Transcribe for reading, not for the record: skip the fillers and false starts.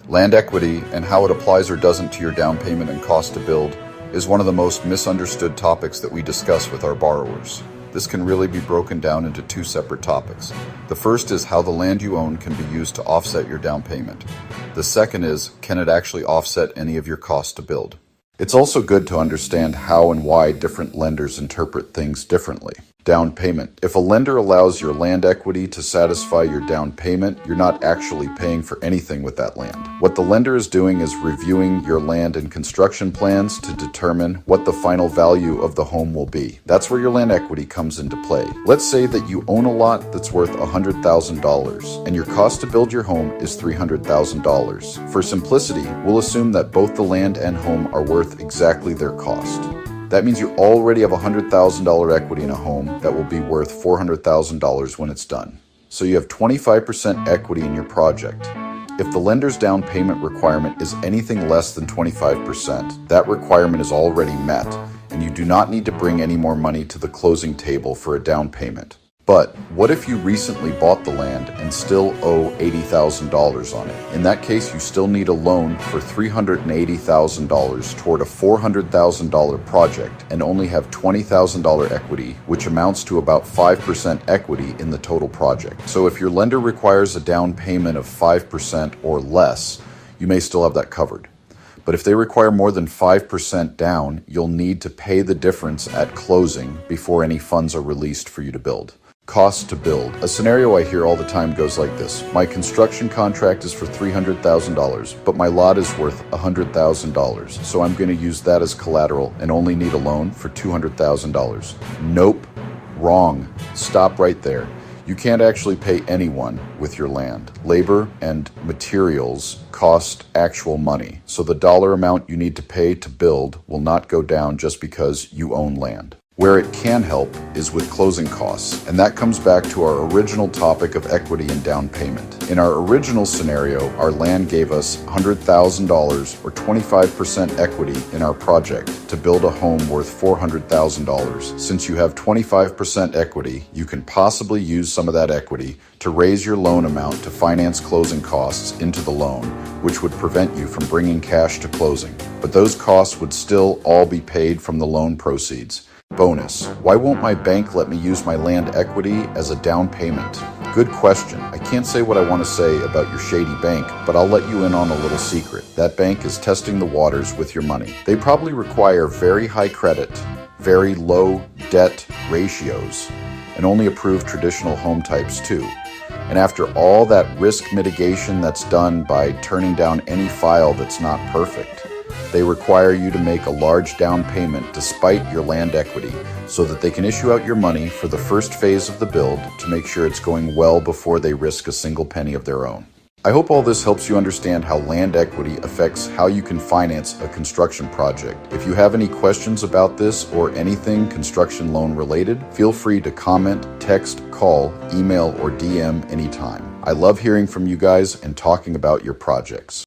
Land equity and how it applies or doesn't to your down payment and cost to build is one of the most misunderstood topics that we discuss with our borrowers. This can really be broken down into two separate topics. The first is how the land you own can be used to offset your down payment. The second is, can it actually offset any of your costs to build? It's also good to understand how and why different lenders interpret things differently. Down payment. If a lender allows your land equity to satisfy your down payment, you're not actually paying for anything with that land. What the lender is doing is reviewing your land and construction plans to determine what the final value of the home will be. That's where your land equity comes into play. Let's say that you own a lot that's worth $100,000 and your cost to build your home is $300,000. For simplicity, we'll assume that both the land and home are worth exactly their cost. That means you already have $100,000 equity in a home that will be worth $400,000 when it's done. So you have 25% equity in your project. If the lender's down payment requirement is anything less than 25%, that requirement is already met, and you do not need to bring any more money to the closing table for a down payment. But what if you recently bought the land and still owe $80,000 on it? In that case, you still need a loan for $380,000 toward a $400,000 project and only have $20,000 equity, which amounts to about 5% equity in the total project. So if your lender requires a down payment of 5% or less, you may still have that covered. But if they require more than 5% down, you'll need to pay the difference at closing before any funds are released for you to build. Cost to build. A scenario I hear all the time goes like this. My construction contract is for $300,000, but my lot is worth $100,000, so I'm going to use that as collateral and only need a loan for $200,000. Nope. Wrong. Stop right there. You can't actually pay anyone with your land. Labor and materials cost actual money, so the dollar amount you need to pay to build will not go down just because you own land. Where it can help is with closing costs, and that comes back to our original topic of equity and down payment. In our original scenario, our land gave us $100,000 or 25% equity in our project to build a home worth $400,000. Since you have 25% equity, you can possibly use some of that equity to raise your loan amount to finance closing costs into the loan, which would prevent you from bringing cash to closing. But those costs would still all be paid from the loan proceeds. Bonus. Why won't my bank let me use my land equity as a down payment? Good question. I can't say what I want to say about your shady bank, but I'll let you in on a little secret. That bank is testing the waters with your money. They probably require very high credit, very low debt ratios, and only approve traditional home types too. And after all that risk mitigation that's done by turning down any file that's not perfect, they require you to make a large down payment despite your land equity so that they can issue out your money for the first phase of the build to make sure it's going well before they risk a single penny of their own. I hope all this helps you understand how land equity affects how you can finance a construction project. If you have any questions about this or anything construction loan related, feel free to comment, text, call, email, or DM anytime. I love hearing from you guys and talking about your projects.